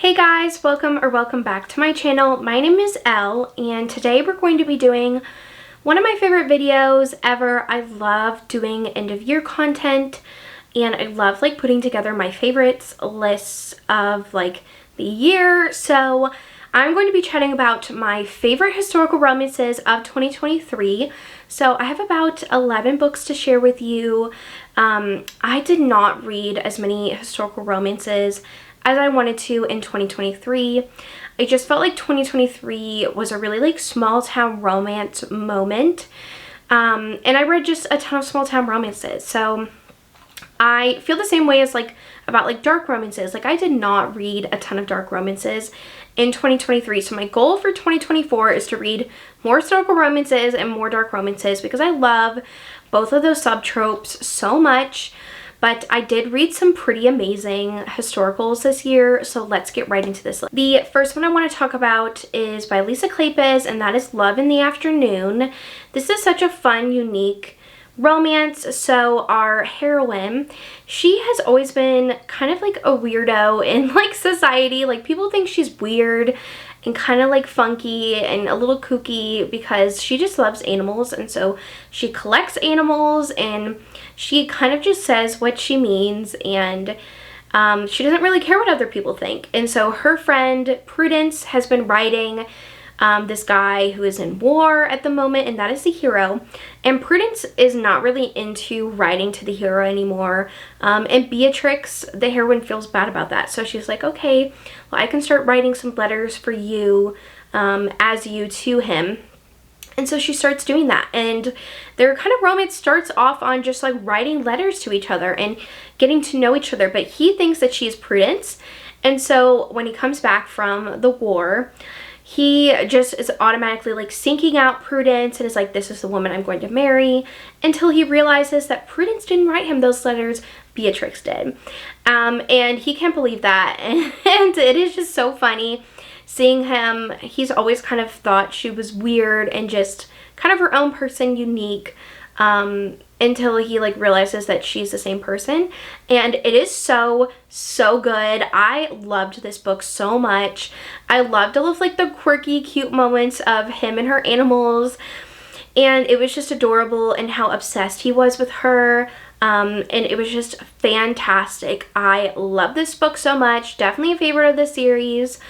Hey guys, welcome back to my channel. My name is Elle, and today we're going to be doing one of my favorite videos ever. I love doing end of year content, and I love like putting together my favorites lists of like the year. So I'm going to be chatting about my favorite historical romances of 2023. So I have about 11 books to share with you. I did not read as many historical romances as I wanted to in 2023. I just felt like 2023 was a really like small town romance moment. And I read just a ton of small town romances. So I feel the same way as like about like dark romances. Like I did not read a ton of dark romances in 2023. So my goal for 2024 is to read more historical romances and more dark romances because I love both of those subtropes so much. But I did read some pretty amazing historicals this year, so let's get right into this. The first one I want to talk about is by Lisa Kleypas, and that is Love in the Afternoon. This is such a fun, unique romance. So our heroine, she has always been kind of like a weirdo in like society. Like people think she's weird and kind of like funky and a little kooky because she just loves animals, and so she collects animals and she kind of just says what she means, and she doesn't really care what other people think. And so her friend Prudence has been writing this guy who is in war at the moment, and that is the hero. And Prudence is not really into writing to the hero anymore. And Beatrix, the heroine, feels bad about that. So she's like, okay, well, I can start writing some letters for you as you to him. And so she starts doing that, and their kind of romance starts off on just like writing letters to each other and getting to know each other. But he thinks that she's Prudence, and so when he comes back from the war, he just is automatically like sinking out Prudence and is like, this is the woman I'm going to marry, until he realizes that Prudence didn't write him those letters, Beatrix did. And he can't believe that, and it is just so funny seeing him. He's always kind of thought she was weird and just kind of her own person, unique, until he like realizes that she's the same person. And it is so good. I loved this book so much. I loved all of like the quirky, cute moments of him and her animals, and it was just adorable, and how obsessed he was with her. And it was just fantastic. I love this book so much. Definitely a favorite of the series.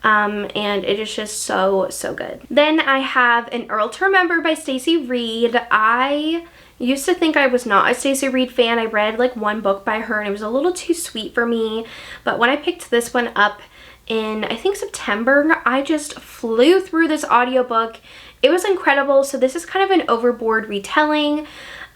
And it is just so good. Then I have An Earl to Remember by Stacey Reid. I used to think I was not a Stacey Reid fan. I read like one book by her and it was a little too sweet for me. But when I picked this one up in, I think, September, I just flew through this audiobook. It was incredible. So this is kind of an overboard retelling.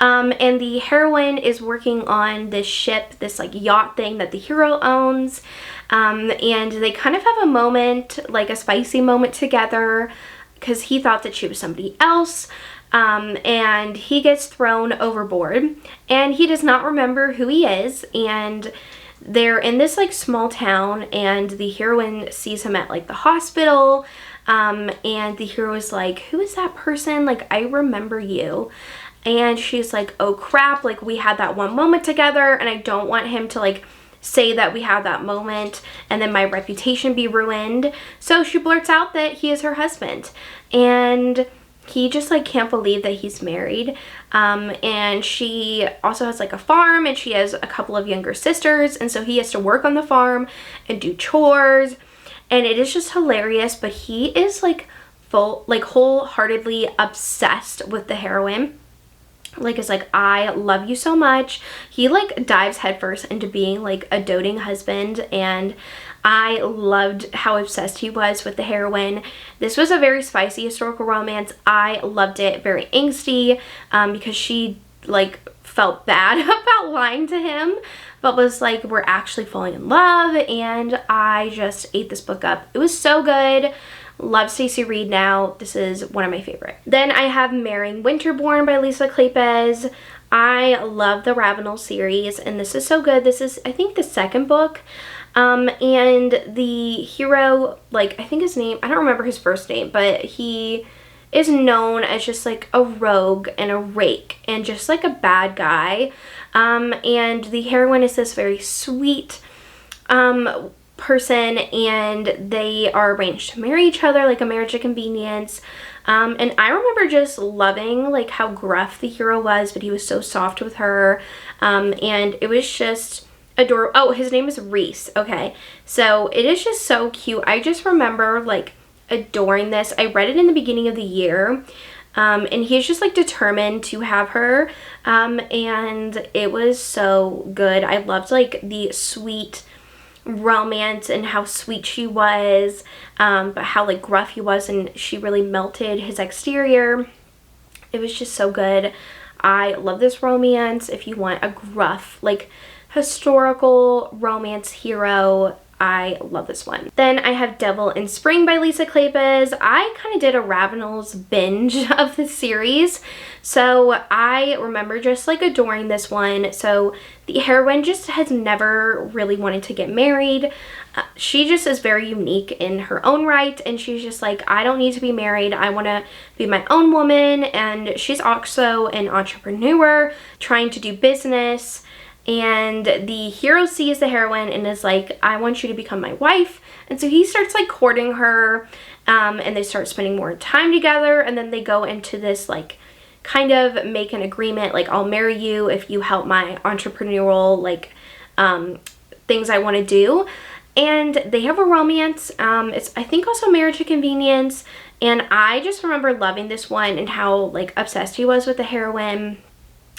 And the heroine is working on this ship, this like yacht thing that the hero owns. And they kind of have a moment, like a spicy moment together, because he thought that she was somebody else. And he gets thrown overboard and he does not remember who he is. And they're in this like small town, and the heroine sees him at like the hospital. And the hero is like, who is that person? Like, I remember you. And she's like, oh crap, like we had that one moment together, and I don't want him to like say that we had that moment and then my reputation be ruined. So she blurts out that he is her husband, and he just like can't believe that he's married. And she also has like a farm, and she has a couple of younger sisters, and so he has to work on the farm and do chores, and it is just hilarious. But he is like wholeheartedly obsessed with the heroine. Like, is like, I love you so much. He like dives headfirst into being like a doting husband, and I loved how obsessed he was with the heroine. This was a very spicy historical romance. I loved it. Very angsty, because she like felt bad about lying to him, but was like, we're actually falling in love, and I just ate this book up. It was so good. Love Stacey Reid now. This is one of my favorite. Then I have Marrying Winterborn by Lisa Kleypas. I love the Ravenel series, and this is so good. This is, I think, the second book. And the hero, like, I think his name, I don't remember his first name, but he is known as just like a rogue and a rake and just like a bad guy. And the heroine is this very sweet, person, and they are arranged to marry each other, like a marriage of convenience. And I remember just loving like how gruff the hero was, but he was so soft with her. And it was just adorable. Oh, his name is Reese. Okay, so it is just so cute. I just remember like adoring this. I read it in the beginning of the year. And he's just like determined to have her. And it was so good. I loved like the sweet romance and how sweet she was, but how like gruff he was, and she really melted his exterior. It was just so good. I love this romance. If you want a gruff like historical romance hero, I love this one. Then I have Devil in Spring by Lisa Kleypas. I kind of did a Ravenel's binge of the series, so I remember just like adoring this one. So the heroine just has never really wanted to get married. She just is very unique in her own right, and she's just like, I don't need to be married. I want to be my own woman. And she's also an entrepreneur trying to do business. And the hero sees the heroine and is like, I want you to become my wife. And so he starts like courting her, and they start spending more time together. And then they go into this like kind of make an agreement, like, I'll marry you if you help my entrepreneurial like things I want to do. And they have a romance. It's, I think, also marriage of convenience. And I just remember loving this one and how like obsessed he was with the heroine,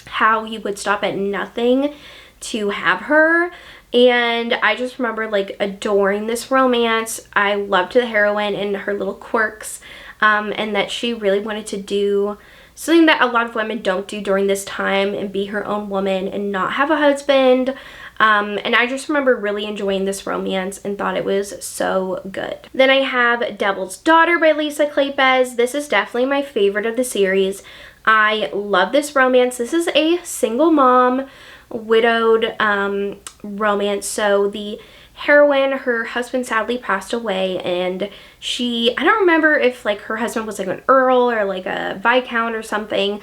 how he would stop at nothing to have her. And I just remember like adoring this romance. I loved the heroine and her little quirks, and that she really wanted to do something that a lot of women don't do during this time, and be her own woman and not have a husband. And I just remember really enjoying this romance and thought it was so good. Then I have Devil's Daughter by Lisa Kleypas. This is definitely my favorite of the series. I love this romance. This is a single mom, widowed romance. So the heroine, her husband sadly passed away, and she, I don't remember if like her husband was like an Earl or like a Viscount or something,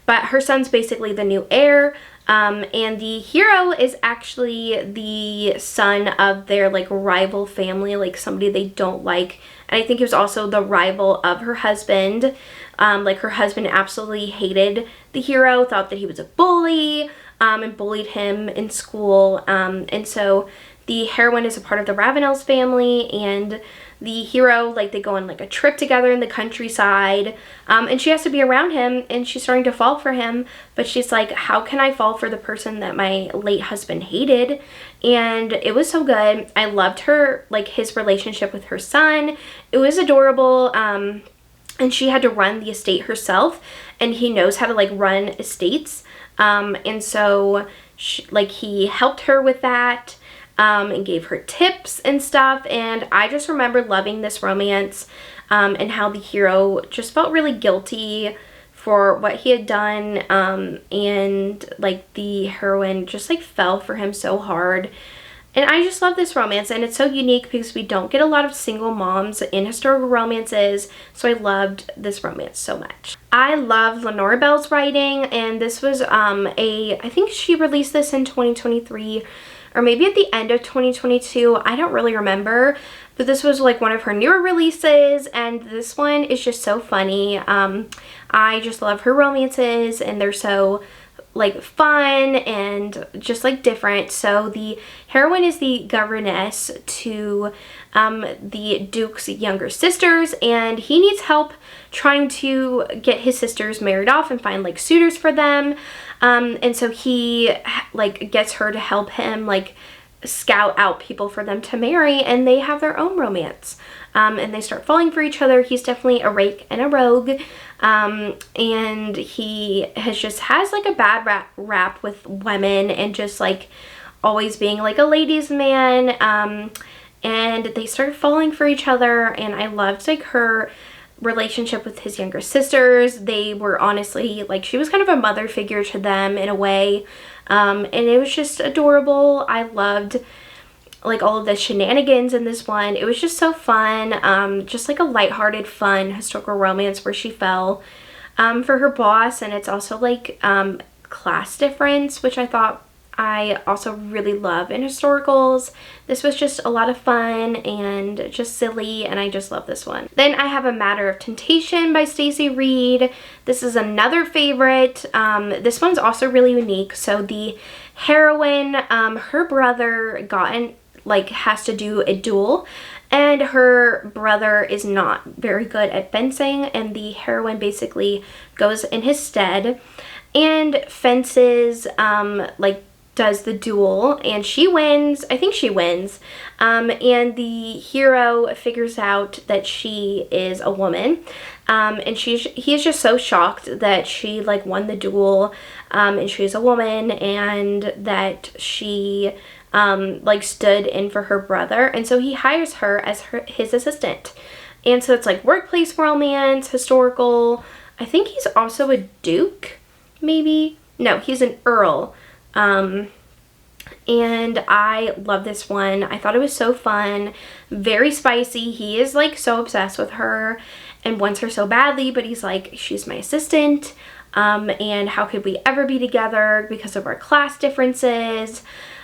but her son's basically the new heir. And the hero is actually the son of their like rival family, like somebody they don't like. And I think he was also the rival of her husband. Like her husband absolutely hated the hero, thought that he was a bully, and bullied him in school. And so the heroine is a part of the Ravenel's family, and the hero, like, they go on like a trip together in the countryside, and she has to be around him, and she's starting to fall for him, but she's like, how can I fall for the person that my late husband hated? And it was so good. I loved her, like, his relationship with her son. It was adorable. And she had to run the estate herself, and he knows how to like run estates, and so like he helped her with that, and gave her tips and stuff. And I just remember loving this romance, and how the hero just felt really guilty for what he had done, and like the heroine just like fell for him so hard. And I just love this romance, and it's so unique because we don't get a lot of single moms in historical romances, so I loved this romance so much. I love Lenora Bell's writing, and this was I think she released this in 2023, or maybe at the end of 2022, I don't really remember, but this was like one of her newer releases, and this one is just so funny. I just love her romances, and they're so like fun and just like different. So the heroine is the governess to the Duke's younger sisters, and he needs help trying to get his sisters married off and find like suitors for them. And so he like gets her to help him like scout out people for them to marry, and they have their own romance. And they start falling for each other. He's definitely a rake and a rogue, and he has like a bad rap with women, and just like always being like a ladies' man, and they started falling for each other. And I loved like her relationship with his younger sisters. They were honestly like, she was kind of a mother figure to them in a way, and it was just adorable. I loved like all of the shenanigans in this one. It was just so fun, just like a lighthearted, fun historical romance where she fell for her boss, and it's also like class difference, which I thought I also really love in historicals. This was just a lot of fun and just silly, and I just love this one. Then I have A Matter of Temptation by Stacey Reed. This is another favorite. This one's also really unique. So the heroine, her brother has to do a duel, and her brother is not very good at fencing, and the heroine basically goes in his stead and fences, does the duel, and she wins. I think she wins. And the hero figures out that she is a woman. And he is just so shocked that she won the duel, and she's a woman, and that she stood in for her brother. And so he hires her as his assistant. And so it's workplace romance, historical. I think he's also a duke, maybe. No, he's an earl. And I love this one. I thought it was so fun, very spicy. He is so obsessed with her and wants her so badly, but he's she's my assistant, and how could we ever be together because of our class differences?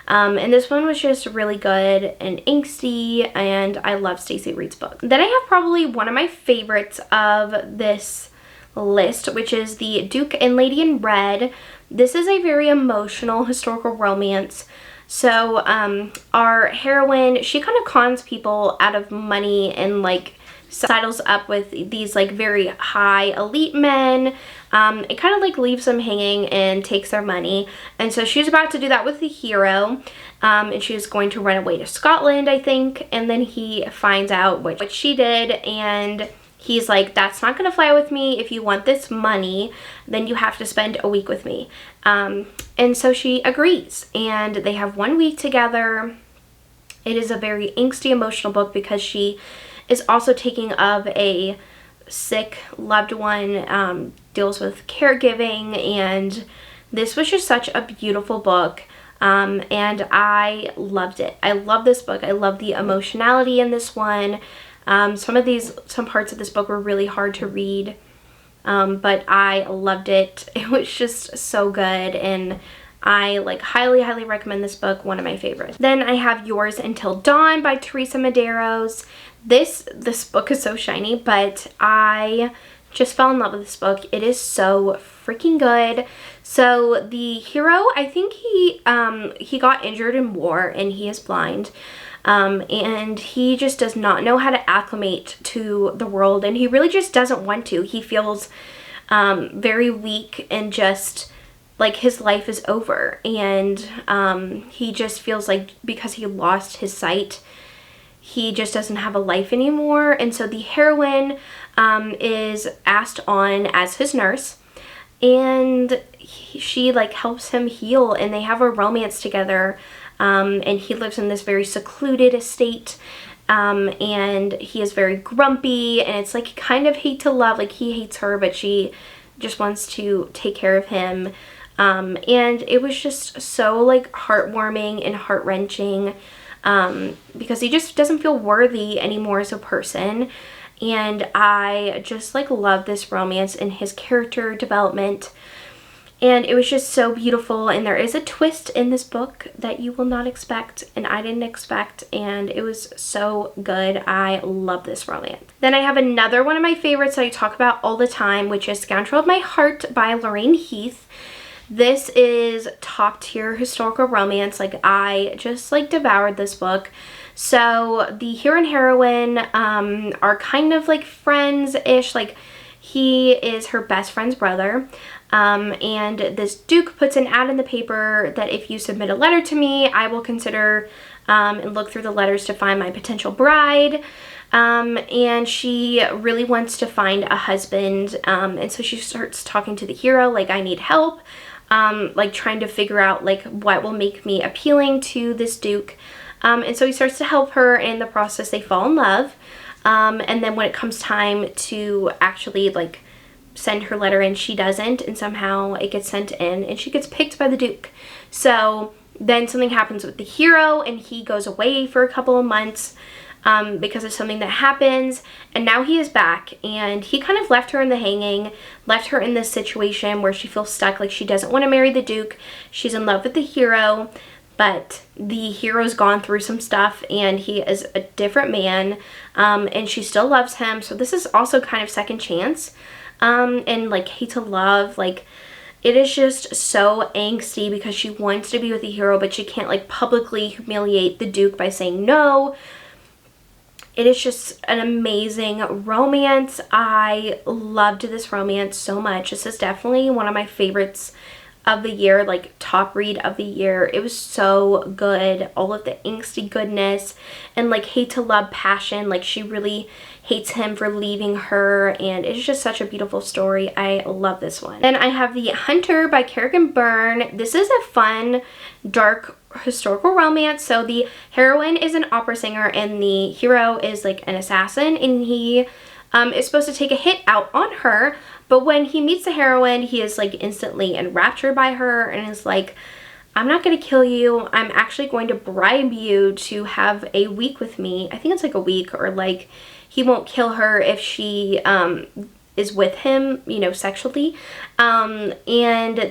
And this one was just really good and angsty, and I love Stacey Reed's book. Then I have probably one of my favorites of this list, which is The Duke and Lady in Red. This is a very emotional historical romance. So our heroine, she kind of cons people out of money and sidles up with these very high elite men. It kind of leaves them hanging and takes their money. And so she's about to do that with the hero, and she's going to run away to Scotland, I think. And then he finds out what she did, and he's that's not gonna fly with me. If you want this money, then you have to spend a week with me. And so she agrees, and they have 1 week together. It is a very angsty, emotional book because she is also taking of a sick loved one, deals with caregiving, and this was just such a beautiful book. And I loved it. I love this book. I love the emotionality in this one. Some parts of this book were really hard to read, but I loved it. It was just so good, and I highly, highly recommend this book. One of my favorites. Then I have Yours Until Dawn by Teresa Medeiros. This book is so shiny, but I just fell in love with this book. It is so freaking good. So the hero, I think he got injured in war, and he is blind. And he just does not know how to acclimate to the world, and he really just doesn't want to. He feels very weak, and just his life is over, and he just feels because he lost his sight, he just doesn't have a life anymore. And so the heroine is asked on as his nurse, and she helps him heal, and they have a romance together. And he lives in this very secluded estate, and he is very grumpy, and it's kind of hate to love. He hates her, but she just wants to take care of him. And it was just so heartwarming and heart-wrenching, because he just doesn't feel worthy anymore as a person. And I just love this romance and his character development. And it was just so beautiful, and there is a twist in this book that you will not expect, and I didn't expect, and it was so good. I love this romance. Then I have another one of my favorites that I talk about all the time, which is Scoundrel of My Heart by Lorraine Heath. This is top tier historical romance. I just devoured this book. So the hero and heroine are kind of friends-ish. He is her best friend's brother. And this duke puts an ad in the paper that if you submit a letter to me, I will consider and look through the letters to find my potential bride. And she really wants to find a husband, and so she starts talking to the hero I need help, trying to figure out what will make me appealing to this duke. And so he starts to help her, and in the process they fall in love. And then when it comes time to actually send her letter in, she doesn't, and somehow it gets sent in, and she gets picked by the duke. So then something happens with the hero, and he goes away for a couple of months, because of something that happens, and now he is back, and he kind of left her in the hanging, left her in this situation where she feels stuck, like she doesn't want to marry the Duke. She's in love with the hero, but the hero's gone through some stuff and he is a different man, and she still loves him. So this is also kind of second chance, and like hate to love, like it is just so angsty because she wants to be with the hero, but she can't like publicly humiliate the Duke by saying no. It is just an amazing romance. I loved this romance so much. This is definitely one of my favorites of the year, like top read of the year. It was so good. All of the angsty goodness and like hate to love passion. Like she really hates him for leaving her, and it's just such a beautiful story. I love this one. Then I have The Hunter by Kerrigan Byrne. This is a fun, dark historical romance. So the heroine is an opera singer and the hero is like an assassin, and he is supposed to take a hit out on her, but when he meets the heroine, he is like instantly enraptured by her and is like, I'm not going to kill you. I'm actually going to bribe you to have a week with me. I think it's like a week, or like he won't kill her if she is with him, you know, sexually. And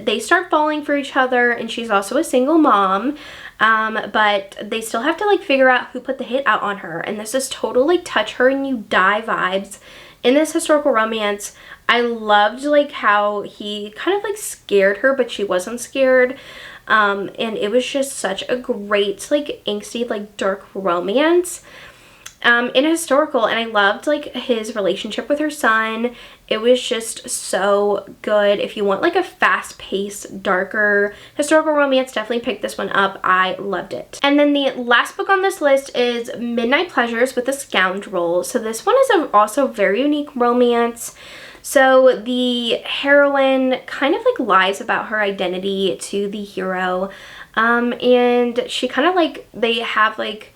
they start falling for each other, and she's also a single mom. But they still have to like figure out who put the hit out on her. And this is total like touch her and you die vibes in this historical romance. I loved like how he kind of like scared her, but she wasn't scared. And it was just such a great like angsty like dark romance in a historical, and I loved like his relationship with her son. It was just so good. If you want like a fast-paced, darker historical romance, definitely pick this one up. I loved it. And then the last book on this list is Midnight Pleasures with a Scoundrel. So this one is also very unique romance. So the heroine kind of like lies about her identity to the hero, and she kind of like, they have like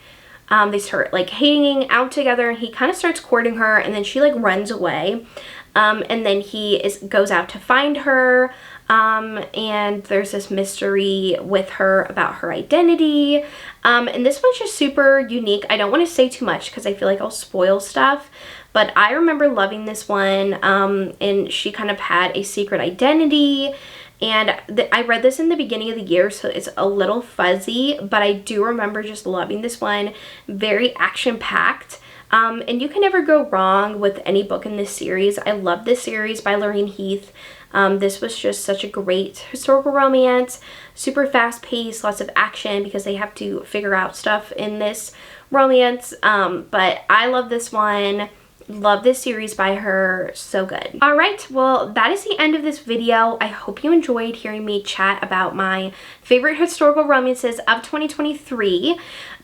they start like hanging out together, and he kind of starts courting her, and then she like runs away, and then he goes out to find her, and there's this mystery with her about her identity, and this one's just super unique. I don't want to say too much because I feel like I'll spoil stuff, but I remember loving this one, and she kind of had a secret identity. And I read this in the beginning of the year, so it's a little fuzzy, but I do remember just loving this one. Very action-packed. And you can never go wrong with any book in this series. I love this series by Lorraine Heath. This was just such a great historical romance. Super fast-paced, lots of action because they have to figure out stuff in this romance. But I love this one. Love this series by her. So good. All right, well, that is the end of this video. I hope you enjoyed hearing me chat about my favorite historical romances of 2023,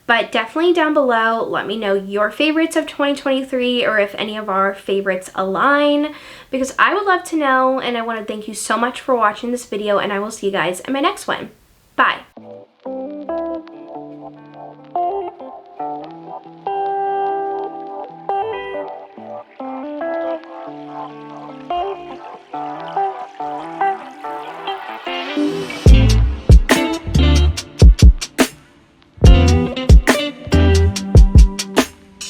but definitely down below let me know your favorites of 2023, or if any of our favorites align, because I would love to know. And I want to thank you so much for watching this video, and I will see you guys in my next one. Bye.